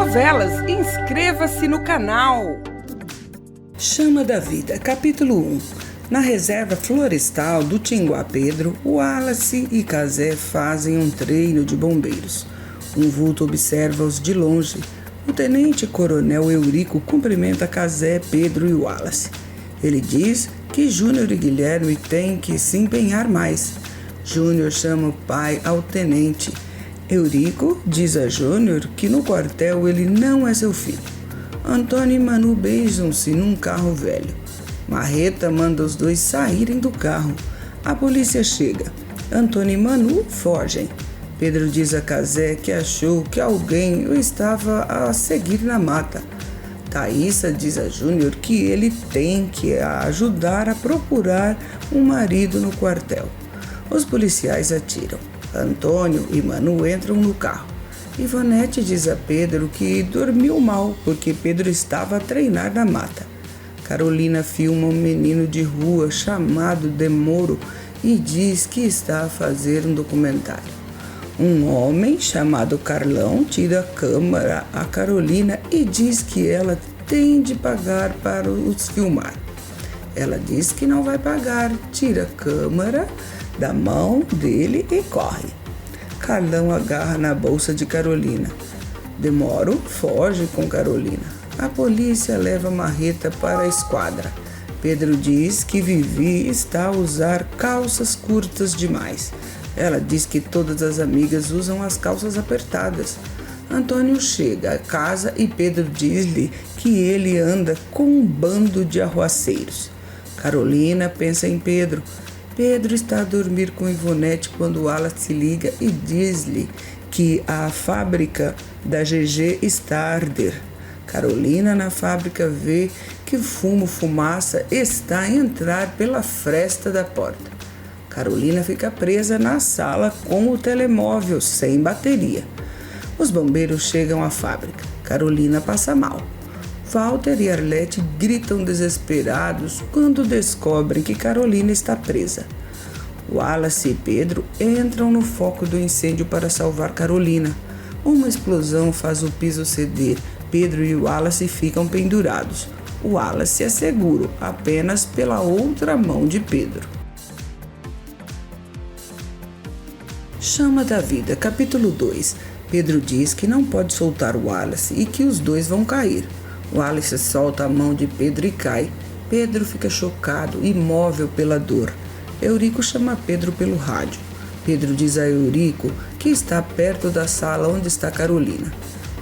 novelas. Inscreva-se no canal. Chama da Vida, capítulo 1. Na reserva florestal do Tinguá Pedro, Wallace e Cazé fazem um treino de bombeiros. Um vulto observa-os de longe. O tenente-coronel Eurico cumprimenta Cazé, Pedro e Wallace. Ele diz que Júnior e Guilherme têm que se empenhar mais. Júnior chama o pai ao tenente. Eurico diz a Júnior que no quartel ele não é seu filho. Antônio e Manu beijam-se num carro velho. Marreta manda os dois saírem do carro. A polícia chega. Antônio e Manu fogem. Pedro diz a Cazé que achou que alguém o estava a seguir na mata. Thaísa diz a Júnior que ele tem que ajudar a procurar um marido no quartel. Os policiais atiram. Antônio e Manu entram no carro. Ivonete diz a Pedro que dormiu mal porque Pedro estava a treinar na mata. Carolina filma um menino de rua chamado Demoro e diz que está a fazer um documentário. Um homem chamado Carlão tira a câmera a Carolina e diz que ela tem de pagar para os filmar. Ela diz que não vai pagar, tira a câmera da mão dele e corre. Carlão agarra na bolsa de Carolina. Demoro foge com Carolina. A polícia leva Marreta para a esquadra. Pedro diz que Vivi está a usar calças curtas demais. Ela diz que todas as amigas usam as calças apertadas. Antônio chega a casa e Pedro diz-lhe que ele anda com um bando de arruaceiros. Carolina pensa em Pedro. Pedro está a dormir com Ivonete quando Wallace se liga e diz-lhe que a fábrica da GG está a arder. Carolina na fábrica vê que fumaça está a entrar pela fresta da porta. Carolina fica presa na sala com o telemóvel sem bateria. Os bombeiros chegam à fábrica. Carolina passa mal. Walter e Arlete gritam desesperados quando descobrem que Carolina está presa. Wallace e Pedro entram no foco do incêndio para salvar Carolina. Uma explosão faz o piso ceder. Pedro e Wallace ficam pendurados. Wallace é seguro apenas pela outra mão de Pedro. Chama da Vida, capítulo 2. Pedro diz que não pode soltar Wallace e que os dois vão cair. Wallace solta a mão de Pedro e cai. Pedro fica chocado, imóvel pela dor. Eurico chama Pedro pelo rádio. Pedro diz a Eurico que está perto da sala onde está Carolina.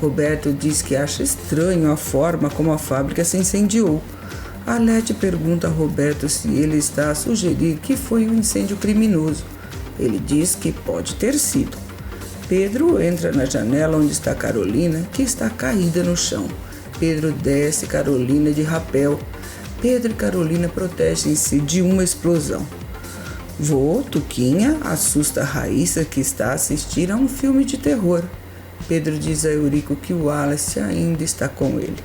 Roberto diz que acha estranho a forma como a fábrica se incendiou. Arlete pergunta a Roberto se ele está a sugerir que foi um incêndio criminoso. Ele diz que pode ter sido. Pedro entra na janela onde está Carolina, que está caída no chão. Pedro desce Carolina de rapel. Pedro e Carolina protegem-se de uma explosão. Vô, Tuquinha, assusta a Raíssa, que está a assistir a um filme de terror. Pedro diz a Eurico que o Wallace ainda está com ele.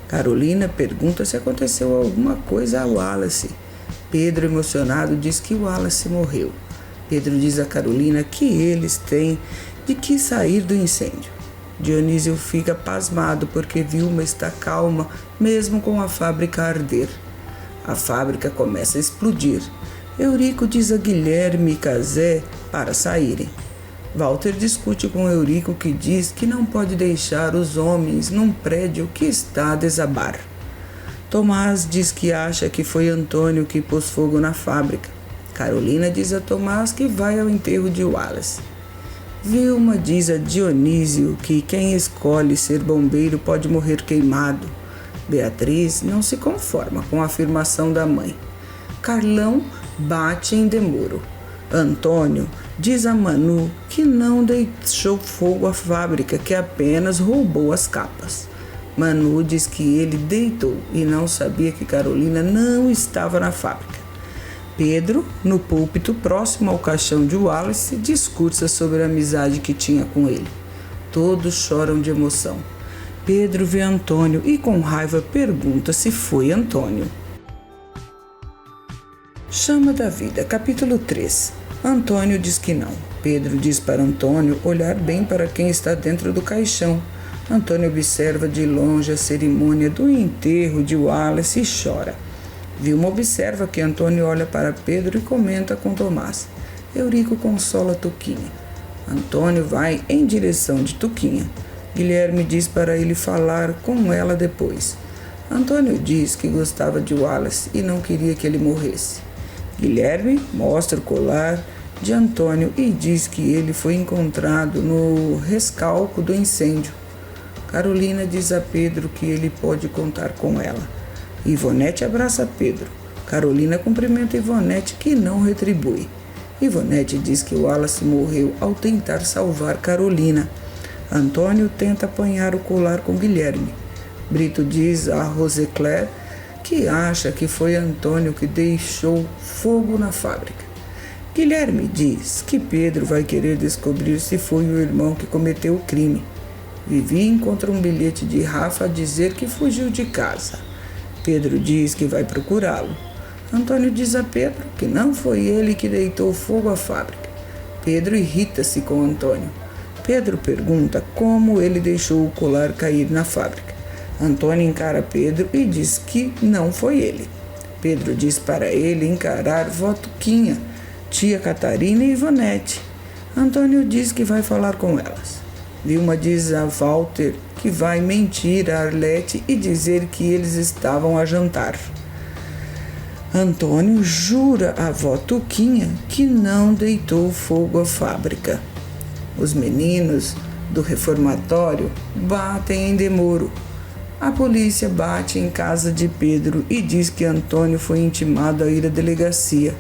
Carolina pergunta se aconteceu alguma coisa a Wallace. Pedro, emocionado, diz que o Wallace morreu. Pedro diz a Carolina que eles têm de que sair do incêndio. Dionísio fica pasmado porque Vilma está calma, mesmo com a fábrica a arder. A fábrica começa a explodir. Eurico diz a Guilherme e Cazé para saírem. Walter discute com Eurico, que diz que não pode deixar os homens num prédio que está a desabar. Tomás diz que acha que foi Antônio que pôs fogo na fábrica. Carolina diz a Tomás que vai ao enterro de Wallace. Vilma diz a Dionísio que quem escolhe ser bombeiro pode morrer queimado. Beatriz não se conforma com a afirmação da mãe. Carlão bate em Demoro. Antônio diz a Manu que não deixou fogo à fábrica, que apenas roubou as capas. Manu diz que ele deitou e não sabia que Carolina não estava na fábrica. Pedro, no púlpito próximo ao caixão de Wallace, discursa sobre a amizade que tinha com ele. Todos choram de emoção. Pedro vê Antônio e com raiva pergunta se foi Antônio. Chama da Vida, capítulo 3. Antônio diz que não. Pedro diz para Antônio olhar bem para quem está dentro do caixão. Antônio observa de longe a cerimônia do enterro de Wallace e chora. Vilma observa que Antônio olha para Pedro e comenta com Tomás. Eurico consola Tuquinha. Antônio vai em direção de Tuquinha. Guilherme diz para ele falar com ela depois. Antônio diz que gostava de Wallace e não queria que ele morresse. Guilherme mostra o colar de Antônio e diz que ele foi encontrado no rescalco do incêndio. Carolina diz a Pedro que ele pode contar com ela. Ivonete abraça Pedro. Carolina cumprimenta Ivonete, que não retribui. Ivonete diz que Wallace morreu ao tentar salvar Carolina. Antônio tenta apanhar o colar com Guilherme. Brito diz a Roseclaire que acha que foi Antônio que deixou fogo na fábrica. Guilherme diz que Pedro vai querer descobrir se foi o irmão que cometeu o crime. Vivi encontra um bilhete de Rafa a dizer que fugiu de casa. Pedro diz que vai procurá-lo. Antônio diz a Pedro que não foi ele que deitou fogo à fábrica. Pedro irrita-se com Antônio. Pedro pergunta como ele deixou o colar cair na fábrica. Antônio encara Pedro e diz que não foi ele. Pedro diz para ele encarar vó Tuquinha, tia Catarina e Ivonete. Antônio diz que vai falar com elas. Vilma diz a Walter que vai mentir a Arlete e dizer que eles estavam a jantar. Antônio jura à vó Tuquinha que não deitou fogo à fábrica. Os meninos do reformatório batem em Demoro. A polícia bate em casa de Pedro e diz que Antônio foi intimado a ir à delegacia.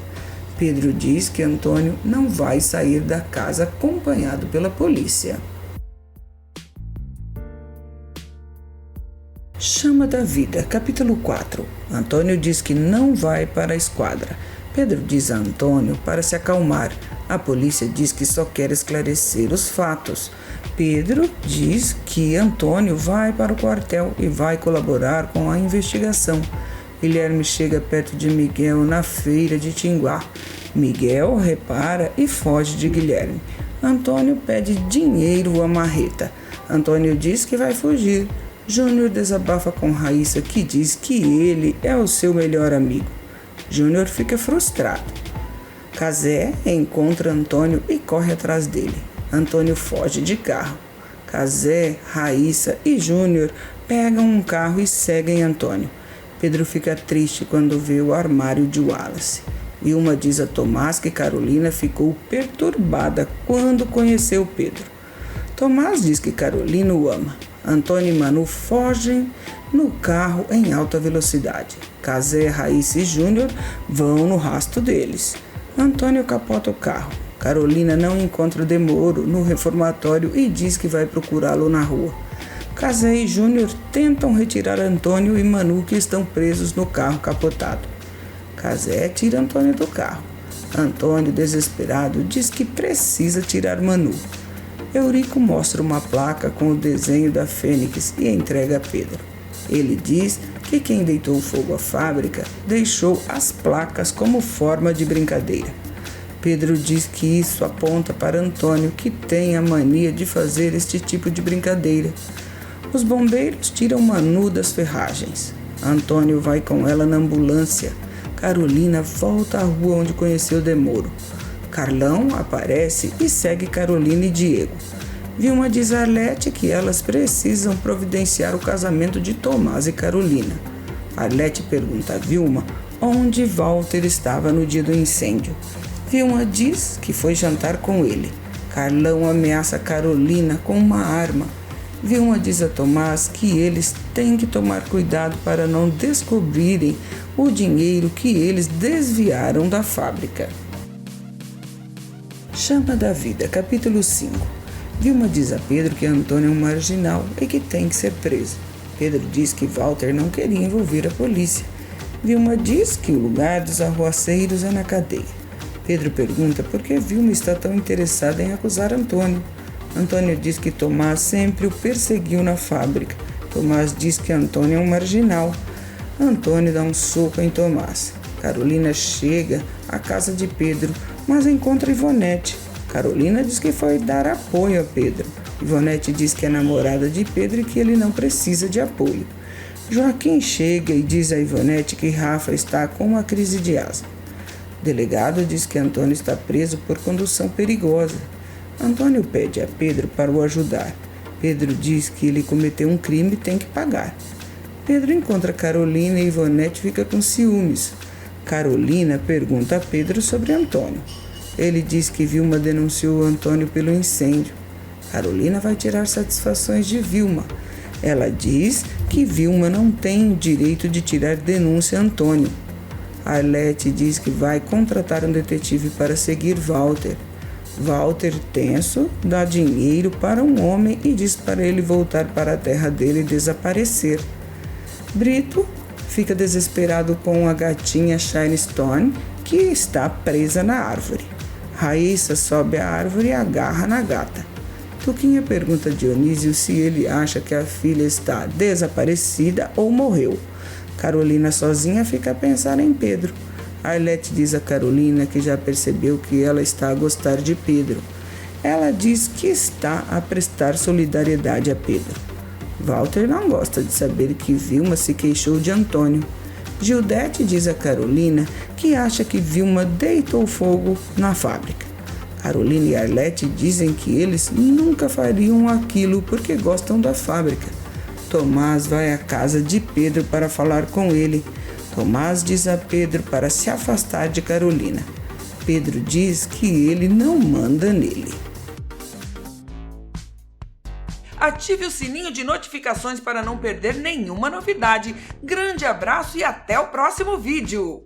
Pedro diz que Antônio não vai sair da casa acompanhado pela polícia. Chama da Vida, capítulo 4. Antônio diz que não vai para a esquadra. Pedro diz a Antônio para se acalmar. A polícia diz que só quer esclarecer os fatos. Pedro diz que Antônio vai para o quartel e vai colaborar com a investigação. Guilherme chega perto de Miguel na feira de Tinguá. Miguel repara e foge de Guilherme. Antônio pede dinheiro à marreta. Antônio diz que vai fugir. Júnior desabafa com Raíssa, que diz que ele é o seu melhor amigo. Júnior fica frustrado. Cazé encontra Antônio e corre atrás dele. Antônio foge de carro. Cazé, Raíssa e Júnior pegam um carro e seguem Antônio. Pedro fica triste quando vê o armário de Wallace. Vilma diz a Tomás que Carolina ficou perturbada quando conheceu Pedro. Tomás diz que Carolina o ama. Antônio e Manu fogem no carro em alta velocidade. Cazé, Raíssa e Júnior vão no rastro deles. Antônio capota o carro. Carolina não encontra o Demoro no reformatório e diz que vai procurá-lo na rua. Cazé e Júnior tentam retirar Antônio e Manu, que estão presos no carro capotado. Cazé tira Antônio do carro. Antônio, desesperado, diz que precisa tirar Manu. Eurico mostra uma placa com o desenho da Fênix e entrega a Pedro. Ele diz que quem deitou fogo à fábrica deixou as placas como forma de brincadeira. Pedro diz que isso aponta para Antônio, que tem a mania de fazer este tipo de brincadeira. Os bombeiros tiram Manu das ferragens. Antônio vai com ela na ambulância. Carolina volta à rua onde conheceu Demoro. Carlão aparece e segue Carolina e Diego. Vilma diz a Arlete que elas precisam providenciar o casamento de Tomás e Carolina. Arlete pergunta a Vilma onde Walter estava no dia do incêndio. Vilma diz que foi jantar com ele. Carlão ameaça Carolina com uma arma. Vilma diz a Tomás que eles têm que tomar cuidado para não descobrirem o dinheiro que eles desviaram da fábrica. Chama da Vida, capítulo 5. Vilma diz a Pedro que Antônio é um marginal e que tem que ser preso. Pedro diz que Walter não queria envolver a polícia. Vilma diz que o lugar dos arruaceiros é na cadeia. Pedro pergunta por que Vilma está tão interessada em acusar Antônio. Antônio diz que Tomás sempre o perseguiu na fábrica. Tomás diz que Antônio é um marginal. Antônio dá um soco em Tomás. Carolina chega à casa de Pedro, mas encontra Ivonete. Carolina diz que foi dar apoio a Pedro. Ivonete diz que é namorada de Pedro e que ele não precisa de apoio. Joaquim chega e diz a Ivonete que Rafa está com uma crise de asma. O delegado diz que Antônio está preso por condução perigosa. Antônio pede a Pedro para o ajudar. Pedro diz que ele cometeu um crime e tem que pagar. Pedro encontra Carolina e Ivonete fica com ciúmes. Carolina pergunta a Pedro sobre Antônio. Ele diz que Vilma denunciou Antônio pelo incêndio. Carolina vai tirar satisfações de Vilma. Ela diz que Vilma não tem o direito de tirar denúncia a Antônio. Arlete diz que vai contratar um detetive para seguir Walter. Walter, tenso, dá dinheiro para um homem e diz para ele voltar para a terra dele e desaparecer. Brito fica desesperado com a gatinha Shine Stone, que está presa na árvore. Raíssa sobe a árvore e agarra na gata. Tuquinha pergunta a Dionísio se ele acha que a filha está desaparecida ou morreu. Carolina sozinha fica a pensar em Pedro. Arlete diz a Carolina que já percebeu que ela está a gostar de Pedro. Ela diz que está a prestar solidariedade a Pedro. Walter não gosta de saber que Vilma se queixou de Antônio. Gildete diz a Carolina que acha que Vilma deitou fogo na fábrica. Carolina e Arlete dizem que eles nunca fariam aquilo porque gostam da fábrica. Tomás vai à casa de Pedro para falar com ele. Tomás diz a Pedro para se afastar de Carolina. Pedro diz que ele não manda nele. Ative o sininho de notificações para não perder nenhuma novidade. Grande abraço e até o próximo vídeo!